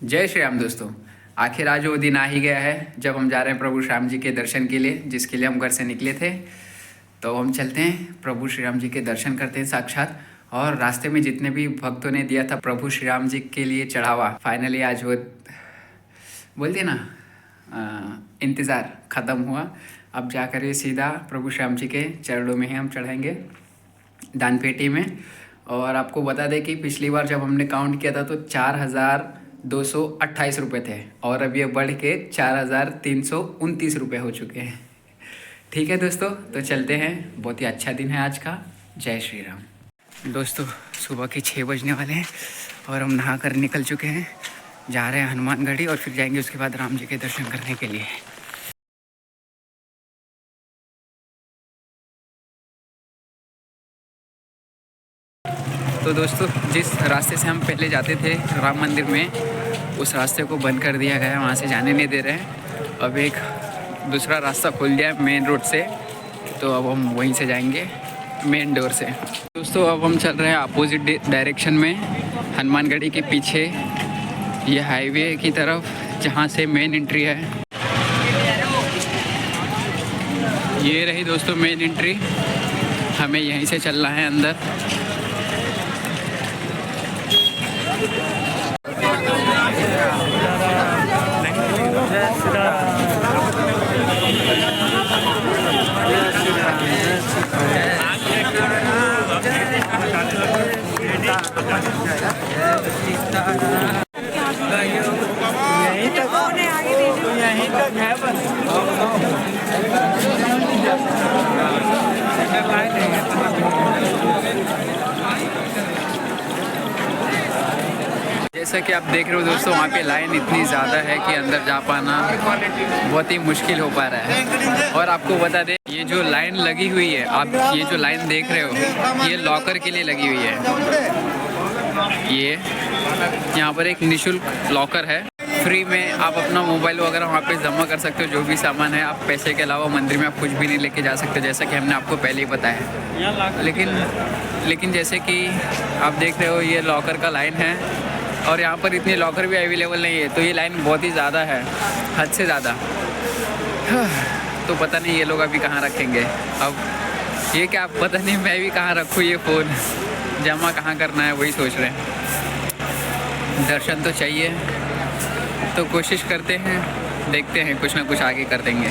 जय श्री राम दोस्तों। आखिर आज वो दिन आ ही गया है जब हम जा रहे हैं प्रभु श्री राम जी के दर्शन के लिए, जिसके लिए हम घर से निकले थे। तो हम चलते हैं, प्रभु श्री राम जी के दर्शन करते हैं साक्षात। और रास्ते में जितने भी भक्तों ने दिया था प्रभु श्री राम जी के लिए चढ़ावा, फाइनली आज वो बोलते ना इंतज़ार ख़त्म हुआ। अब जाकर ये सीधा प्रभु श्री राम जी के चरणों में ही हम चढ़ाएंगे, दान पेटी में। और आपको बता दें कि पिछली बार जब हमने काउंट किया था तो 4,228 रुपये थे, और अब ये बढ़ के 4,329 रुपये हो चुके हैं। ठीक है दोस्तों, तो चलते हैं। बहुत ही अच्छा दिन है आज का। जय श्री राम। दोस्तों सुबह के 6 बजने वाले हैं और हम नहा कर निकल चुके हैं। जा रहे हैं हनुमानगढ़ी और फिर जाएंगे उसके बाद राम जी के दर्शन करने के लिए। तो दोस्तों जिस रास्ते से हम पहले जाते थे राम मंदिर में, उस रास्ते को बंद कर दिया गया है, वहाँ से जाने नहीं दे रहे हैं। अब एक दूसरा रास्ता खुल गया है मेन रोड से, तो अब हम वहीं से जाएंगे मेन डोर से। दोस्तों अब हम चल रहे हैं अपोजिट डायरेक्शन में, हनुमानगढ़ी के पीछे ये हाईवे की तरफ जहाँ से मेन एंट्री है। ये रही दोस्तों मेन एंट्री, हमें यहीं से चलना है अंदर। यहीं तक है बस। जैसा कि आप देख रहे हो दोस्तों, वहाँ पे लाइन इतनी ज़्यादा है कि अंदर जा पाना बहुत ही मुश्किल हो पा रहा है। और आपको बता दें, ये जो लाइन लगी हुई है, आप ये जो लाइन देख रहे हो, ये लॉकर के लिए लगी हुई है। ये यहाँ पर एक निःशुल्क लॉकर है, फ्री में आप अपना मोबाइल वगैरह वहाँ पे जमा कर सकते हो। जो भी सामान है, आप पैसे के अलावा मंदिर में आप कुछ भी नहीं लेके जा सकते, जैसा कि हमने आपको पहले ही बताया। लेकिन जैसे कि आप देख रहे हो, ये लॉकर का लाइन है और यहाँ पर इतने लॉकर भी अवेलेबल नहीं है, तो ये लाइन बहुत ही ज़्यादा है, हद से ज़्यादा। तो पता नहीं ये लोग अभी कहाँ रखेंगे। अब ये क्या, पता नहीं मैं भी कहाँ रखूँ ये फ़ोन, जमा कहाँ करना है वही सोच रहे हैं। दर्शन तो चाहिए, तो कोशिश करते हैं, देखते हैं, कुछ ना कुछ आगे कर देंगे।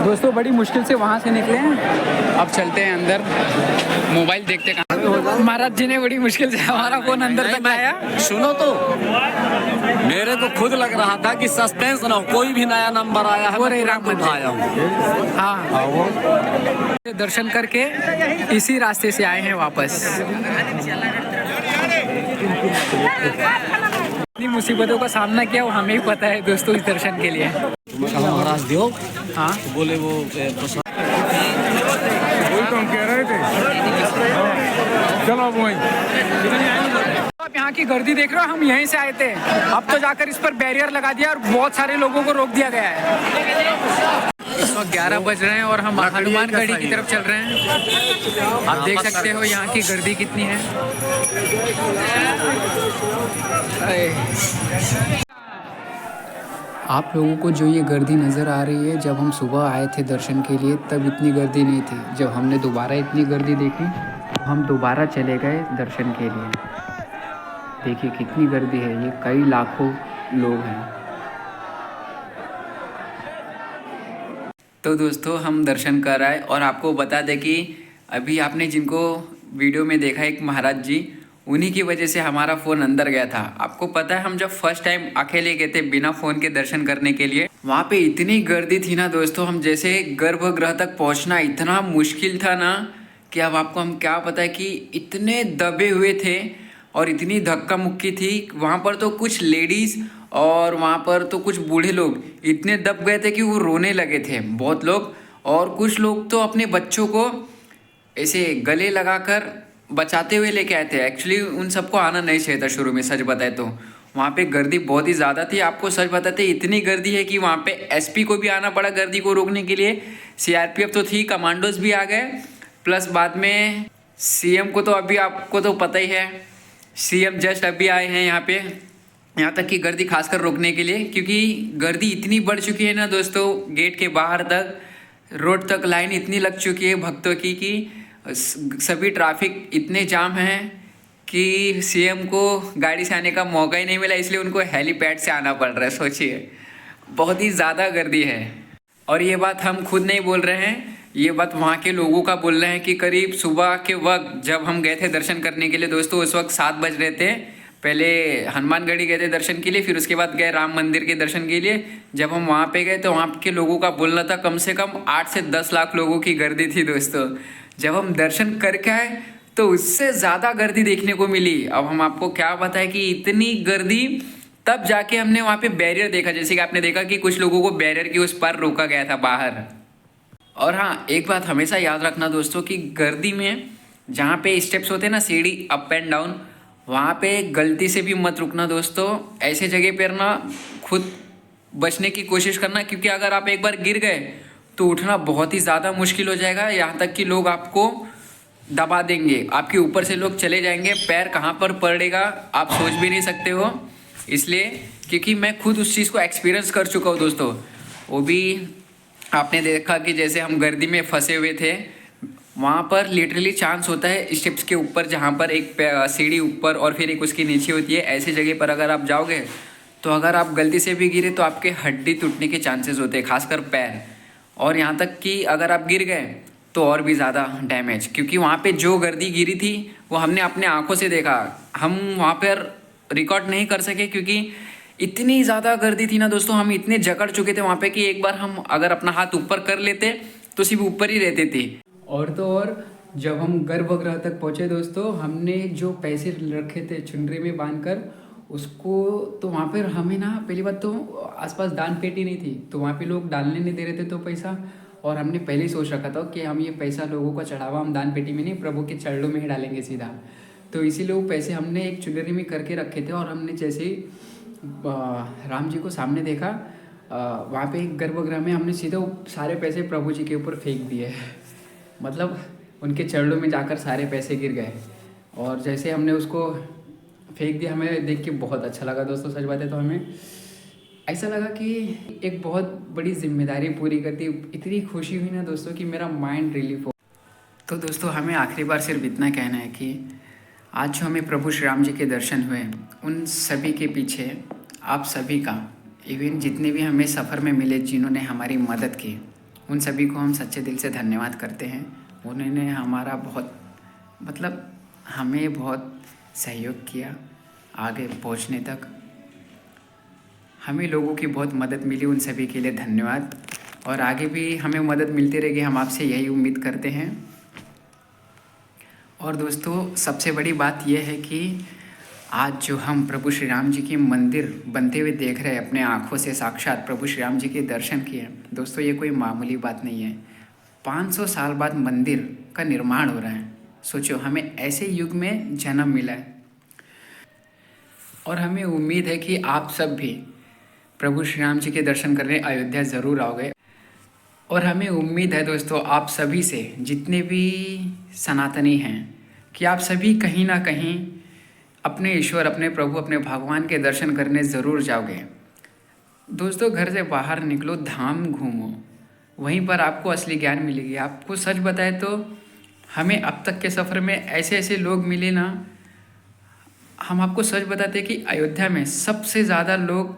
दोस्तों बड़ी मुश्किल से वहाँ से निकले हैं, अब चलते हैं अंदर। मोबाइल देखते कहाँ, महाराज जी ने बड़ी मुश्किल से हमारा फोन अंदर तक लाया। सुनो तो, मेरे को खुद लग रहा था कि सस्पेंस ना हो, कोई भी नया नंबर आया है, वो रही राम मंदिर आया हूँ। हाँ, दर्शन करके इसी रास्ते से आए हैं वापस। इतनी मुसीबतों का सामना किया वो हमें ही पता है दोस्तों, इस दर्शन के लिए। महाराज दियो, हाँ बोले वो कह रहे थे, चलो वहीं। आप यहाँ की गर्दी देख रहे हो, हम यहीं से आए थे। अब तो जाकर इस पर बैरियर लगा दिया और बहुत सारे लोगों को रोक दिया गया है। इस वक्त 11 बज रहे हैं और हम हनुमानगढ़ी की तरफ चल रहे हैं। आप देख सकते हो यहाँ की गर्दी कितनी है। आप लोगों को जो ये गर्दी नज़र आ रही है, जब हम सुबह आए थे दर्शन के लिए तब इतनी गर्दी नहीं थी। जब हमने दोबारा इतनी गर्दी देखी तो हम दोबारा चले गए दर्शन के लिए। देखिए कितनी गर्दी है, ये कई लाखों लोग हैं। तो दोस्तों हम दर्शन कर आए और आपको बता दें कि अभी आपने जिनको वीडियो में देखा एक महाराज जी, उन्हीं की वजह से हमारा फ़ोन अंदर गया था। आपको पता है हम जब फर्स्ट टाइम अकेले गए थे बिना फ़ोन के दर्शन करने के लिए, वहाँ पे इतनी गर्दी थी ना दोस्तों, हम जैसे गर्भगृह तक पहुँचना इतना मुश्किल था ना कि अब आपको हम क्या पता है कि इतने दबे हुए थे और इतनी धक्का मुक्की थी। वहाँ पर तो कुछ लेडीज़ और वहाँ पर तो कुछ बूढ़े लोग इतने दब गए थे कि वो रोने लगे थे बहुत लोग, और कुछ लोग तो अपने बच्चों को ऐसे गले लगाकर बचाते हुए लेके आए थे। एक्चुअली उन सबको आना नहीं चाहिए था शुरू में, सच बताए तो वहाँ पे गर्दी बहुत ही ज़्यादा थी। आपको सच बताते इतनी गर्दी है कि वहाँ पे एसपी को भी आना पड़ा गर्दी को रोकने के लिए। सीआरपीएफ तो थी, कमांडोज भी आ गए, प्लस बाद में सीएम को तो अभी आपको तो पता ही है, सीएम जस्ट अभी आए हैं यहाँ पे, यहाँ तक कि गर्दी खासकर रोकने के लिए, क्योंकि गर्दी इतनी बढ़ चुकी है ना दोस्तों, गेट के बाहर तक रोड तक लाइन इतनी लग चुकी है भक्तों की कि सभी ट्रैफिक इतने जाम हैं कि सीएम को गाड़ी से आने का मौका ही नहीं मिला, इसलिए उनको हेलीपैड से आना पड़ रहा है। सोचिए, बहुत ही ज़्यादा गर्दी है। और ये बात हम खुद नहीं बोल रहे हैं, ये बात वहाँ के लोगों का बोल रहे हैं कि करीब सुबह के वक्त जब हम गए थे दर्शन करने के लिए दोस्तों, उस वक्त 7 बज रहे थे। पहले हनुमानगढ़ी गए थे दर्शन के लिए, फिर उसके बाद गए राम मंदिर के दर्शन के लिए। जब हम वहाँ पे गए तो वहाँ के लोगों का बोलना था कम से कम 8 से 10 लाख लोगों की गर्दी थी दोस्तों। जब हम दर्शन करके आए तो उससे ज़्यादा गर्दी देखने को मिली। अब हम आपको क्या बताएं कि इतनी गर्दी, तब जाके हमने वहाँ पे बैरियर देखा, जैसे कि आपने देखा कि कुछ लोगों को बैरियर के उस पार रोका गया था बाहर। और हाँ, एक बात हमेशा याद रखना दोस्तों कि गर्दी में जहाँ पे स्टेप्स होते हैं ना, सीढ़ी अप एंड डाउन, वहाँ पे गलती से भी मत रुकना दोस्तों। ऐसे जगह पर ना खुद बचने की कोशिश करना, क्योंकि अगर आप एक बार गिर गए तो उठना बहुत ही ज़्यादा मुश्किल हो जाएगा। यहाँ तक कि लोग आपको दबा देंगे, आपके ऊपर से लोग चले जाएंगे, पैर कहाँ पर पड़ेगा आप सोच भी नहीं सकते हो। इसलिए क्योंकि मैं खुद उस चीज़ को एक्सपीरियंस कर चुका हूँ दोस्तों। वो भी आपने देखा कि जैसे हम गर्दी में फंसे हुए थे, वहाँ पर लिटरली चांस होता है स्टेप्स के ऊपर, जहाँ पर एक सीढ़ी ऊपर और फिर एक उसके नीचे होती है, ऐसी जगह पर अगर आप जाओगे तो अगर आप गलती से भी गिरे तो आपके हड्डी टूटने के चांसेस होते हैं, खासकर पैर। और यहाँ तक कि अगर आप गिर गए तो और भी ज़्यादा डैमेज, क्योंकि वहाँ पे जो गर्दी गिरी थी वो हमने अपने आंखों से देखा। हम वहाँ पर रिकॉर्ड नहीं कर सके क्योंकि इतनी ज़्यादा गर्दी थी ना दोस्तों, हम इतने जकड़ चुके थे वहाँ पे कि एक बार हम अगर अपना हाथ ऊपर कर लेते तो सिर्फ ऊपर ही रहते थे। और तो और जब हम गर्भगृह तक पहुँचे दोस्तों, हमने जो पैसे रखे थे चुनरी में बांधकर उसको, तो वहाँ पर हमें ना पहली बात तो आसपास दान पेटी नहीं थी, तो वहाँ पे लोग डालने नहीं दे रहे थे तो पैसा। और हमने पहले ही सोच रखा था कि हम ये पैसा लोगों का चढ़ावा हम दान पेटी में नहीं, प्रभु के चरणों में ही डालेंगे सीधा। तो इसीलिए वो पैसे हमने एक चुनरी में करके रखे थे। और हमने जैसे ही राम जी को सामने देखा, वहाँ पे एक गर्भगृह में हमने सीधे वो सारे पैसे प्रभु जी के ऊपर फेंक दिए। मतलब उनके चरणों में जाकर सारे पैसे गिर गए। और जैसे हमने उसको फेंक दिया, हमें देख के बहुत अच्छा लगा दोस्तों। सच बात है तो हमें ऐसा लगा कि एक बहुत बड़ी जिम्मेदारी पूरी कर दी। इतनी खुशी हुई ना दोस्तों कि मेरा माइंड रिलीफ हो। तो दोस्तों हमें आखिरी बार सिर्फ इतना कहना है कि आज जो हमें प्रभु श्री राम जी के दर्शन हुए, उन सभी के पीछे आप सभी का, इवन जितने भी हमें सफ़र में मिले जिन्होंने हमारी मदद की, उन सभी को हम सच्चे दिल से धन्यवाद करते हैं। उन्होंने हमारा बहुत मतलब हमें बहुत सहयोग किया आगे पहुंचने तक। हमें लोगों की बहुत मदद मिली, उन सभी के लिए धन्यवाद। और आगे भी हमें मदद मिलती रहेगी, हम आपसे यही उम्मीद करते हैं। और दोस्तों सबसे बड़ी बात यह है कि आज जो हम प्रभु श्री राम जी की मंदिर बनते हुए देख रहे हैं, अपने आँखों से साक्षात प्रभु श्री राम जी के दर्शन किए दोस्तों, ये कोई मामूली बात नहीं है। 500 साल बाद मंदिर का निर्माण हो रहा है। सोचो, हमें ऐसे युग में जन्म मिला है। और हमें उम्मीद है कि आप सब भी प्रभु श्री राम जी के दर्शन करने अयोध्या ज़रूर आओगे। और हमें उम्मीद है दोस्तों आप सभी से, जितने भी सनातनी हैं, कि आप सभी कहीं ना कहीं अपने ईश्वर, अपने प्रभु, अपने भगवान के दर्शन करने ज़रूर जाओगे। दोस्तों घर से बाहर निकलो, धाम घूमो, वहीं पर आपको असली ज्ञान मिलेगी। आपको सच बताए तो हमें अब तक के सफ़र में ऐसे ऐसे लोग मिले ना, हम आपको सच बताते कि अयोध्या में सबसे ज़्यादा लोग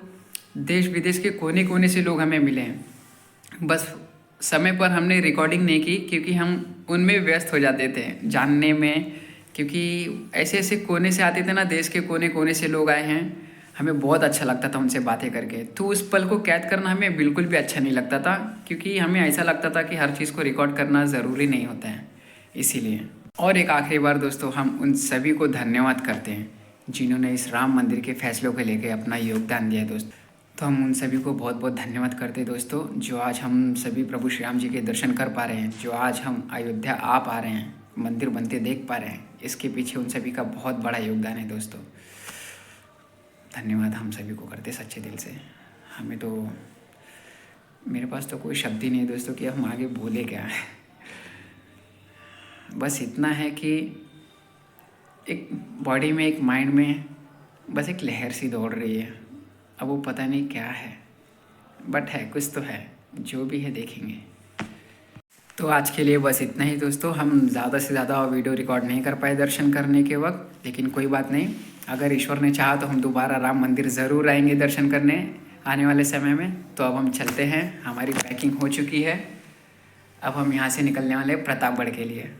देश विदेश के कोने कोने से लोग हमें मिले हैं। बस समय पर हमने रिकॉर्डिंग नहीं की क्योंकि हम उनमें व्यस्त हो जाते थे, जानने में क्योंकि ऐसे ऐसे कोने से आते थे ना, देश के कोने कोने से लोग आए हैं, हमें बहुत अच्छा लगता था उनसे बातें करके। तो उस पल को कैद करना हमें बिल्कुल भी अच्छा नहीं लगता था, क्योंकि हमें ऐसा लगता था कि हर चीज़ को रिकॉर्ड करना ज़रूरी नहीं होता है, इसीलिए। और एक आखिरी बार दोस्तों, हम उन सभी को धन्यवाद करते हैं जिन्होंने इस राम मंदिर के फैसलों को लेकर अपना योगदान दिया है दोस्तों। तो हम उन सभी को बहुत बहुत धन्यवाद करते हैं दोस्तों, जो आज हम सभी प्रभु श्री राम जी के दर्शन कर पा रहे हैं, जो आज हम अयोध्या आ पा रहे हैं, मंदिर बनते देख पा रहे हैं। इसके पीछे उन सभी का बहुत बड़ा योगदान है दोस्तों। धन्यवाद हम सभी को करते सच्चे दिल से। हमें तो, मेरे पास तो कोई शब्द ही नहीं दोस्तों कि हम आगे बोले क्या है। बस इतना है कि एक बॉडी में, एक माइंड में बस एक लहर सी दौड़ रही है। अब वो पता नहीं क्या है, बट है, कुछ तो है, जो भी है देखेंगे। तो आज के लिए बस इतना ही दोस्तों। हम ज़्यादा से ज़्यादा वीडियो रिकॉर्ड नहीं कर पाए दर्शन करने के वक्त, लेकिन कोई बात नहीं। अगर ईश्वर ने चाहा तो हम दोबारा राम मंदिर ज़रूर आएंगे दर्शन करने आने वाले समय में। तो अब हम चलते हैं, हमारी पैकिंग हो चुकी है। अब हम यहाँ से निकलने वाले हैं प्रतापगढ़ के लिए।